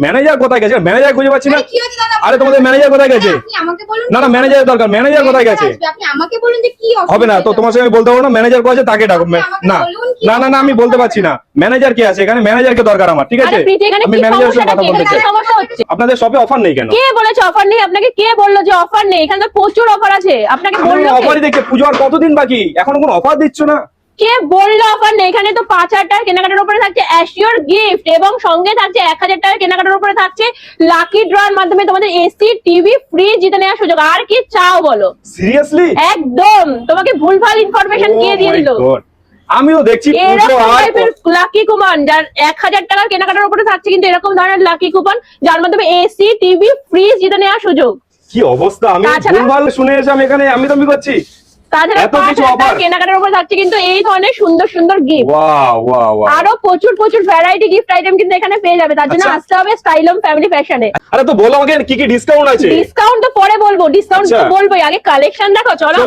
Manager কোথায় গেছে? Manager খুঁজে পাচ্ছি না। আরে তোমাদের ম্যানেজার কোথায় গেছে? না না, ম্যানেজারের দরকার। ম্যানেজার কোথায় গেছে? আপনি আমাকে বলুন যে কি হবে না তো, তোমার সঙ্গে বলতে পারবো না। ম্যানেজার কোথায় আছে তাকে ডাকো। না না না না, আমি বলতে পারছি না। ম্যানেজার কে আছে এখানে? ম্যানেজারকে দরকার আমার, ঠিক আছে? আমি ম্যানেজারের সঙ্গে কথা বলতে চাই। আপনাদের শপে অফার নেই কেন? কে বলেছে অফার নেই? আপনাকে কে বললো যে অফার নেই? এখানে তো প্রচুর অফার আছে। আপনাকে বললো অফারই দেখে, পুজো আর কতদিন বাকি, এখনো কোনো অফার দিচ্ছ না? কে বললো অফার নেই? এখানে তো 5,000 টাকা কেনাকাটার উপরে থাকছে অ্যাসিওর গিফট, এবং সঙ্গে থাকছে 1,000 টাকা কেনাকাটার উপরে থাকছে লাকি ড্রর মাধ্যমে তোমাদের এসি টিভি ফ্রি জিতে নেওয়ার সুযোগ। আর কি চাও বলো? সিরিয়াসলি? একদম। তোমাকে ভুলভাল ইনফরমেশন কে দিয়ে দিল? আমিও দেখছি পুজো আর লাকি কুপন, যার 1,000 টাকার কেনাকাটার উপরে থাকছে কিন্তু এরকম ধরনের লাকি কুপন, যার মাধ্যমে এসি টিভি ফ্রি জিতে নেওয়ার সুযোগ। কি অবস্থা! আমি ভুলভাল শুনে এসেছি, এখানে আমি তো করছি। তাছাড়া 5,000 টাকা কেনাকাটার উপর থাকছে কিন্তু এই ধরনের সুন্দর সুন্দর গিফট। আরো প্রচুর প্রচুর ভ্যারাইটি গিফট আইটেম কিন্তু এখানে পেয়ে যাবে। তার জন্য আসতে হবে স্টাইলম ফ্যামিলি ফ্যাশনে। আরে তো বলো আমাকে কি কি ডিসকাউন্ট আছে? ডিসকাউন্ট তো পরে বলবো, ডিসকাউন্ট তো বলবোই, আগে কালেকশন দেখো। চলো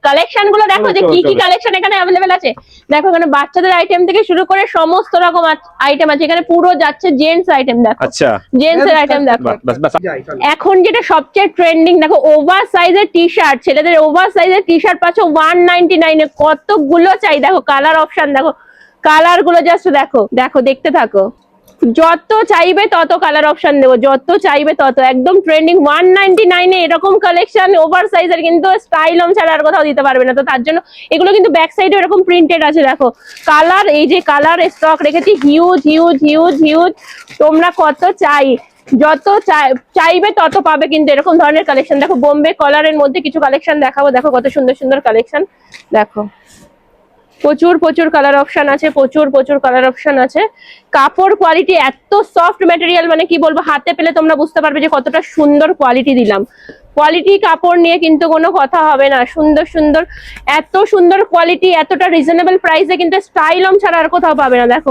কালেকশন গুলো দেখো যে কি কি কালেকশন এখানে অ্যাভেলেবেল আছে। দেখো এখানে বাচ্চাদের আইটেম থেকে শুরু করে সমস্ত রকম আইটেম আছে। এখানে পুরো যাচ্ছে জেন্টস আইটেম। দেখো আচ্ছা, জেন্টস এর আইটেম দেখো। এখন যেটা সবচেয়ে ট্রেন্ডিং, দেখো ওভার সাইজের টি শার্ট, ছেলেদের ওভার সাইজের টি শার্ট পাচ্ছ 199 এ। কতগুলো চাই দেখো, কালার অপশন দেখো, কালার গুলো জাস্ট দেখো। দেখো দেখতে থাকো, যত চাইবে তত কালার অপশন দেবো, যত চাইবে তত। একদম ট্রেন্ডিং 199 এ এরকম কালেকশন ওভার সাইজের কিন্তু স্টাইলম ছাড়া আর কোথাও দিতে পারবে না। তো তার জন্য এগুলো কিন্তু ব্যাক সাইডে এরকম প্রিন্টেড আছে। দেখো কালার, এই যে কালার স্টক রেখেছি হিউজ হিউজ হিউজ হিউজ। তোমরা কত চাই, যত চাইবে তত পাবে কিন্তু এরকম ধরনের কালেকশন। দেখো বোম্বে কলারের মধ্যে কিছু কালেকশন দেখাবো। দেখো কত সুন্দর সুন্দর কালেকশন। দেখো প্রচুর প্রচুর কালার অপশন আছে, প্রচুর প্রচুর কালার অপশন আছে। কাপড় কোয়ালিটি এত সফট ম্যাটেরিয়াল, মানে কি বলবো, হাতে পেলে তোমরা বুঝতে পারবে যে কতটা সুন্দর কোয়ালিটি দিলাম। কোয়ালিটি কাপড় নিয়ে কিন্তু কোনো কথা হবে না। সুন্দর সুন্দর, এত সুন্দর কোয়ালিটি, এতটা রিজনেবল প্রাইসে কিন্তু স্টাইলম ছাড়া আর কোথাও পাবে না। দেখো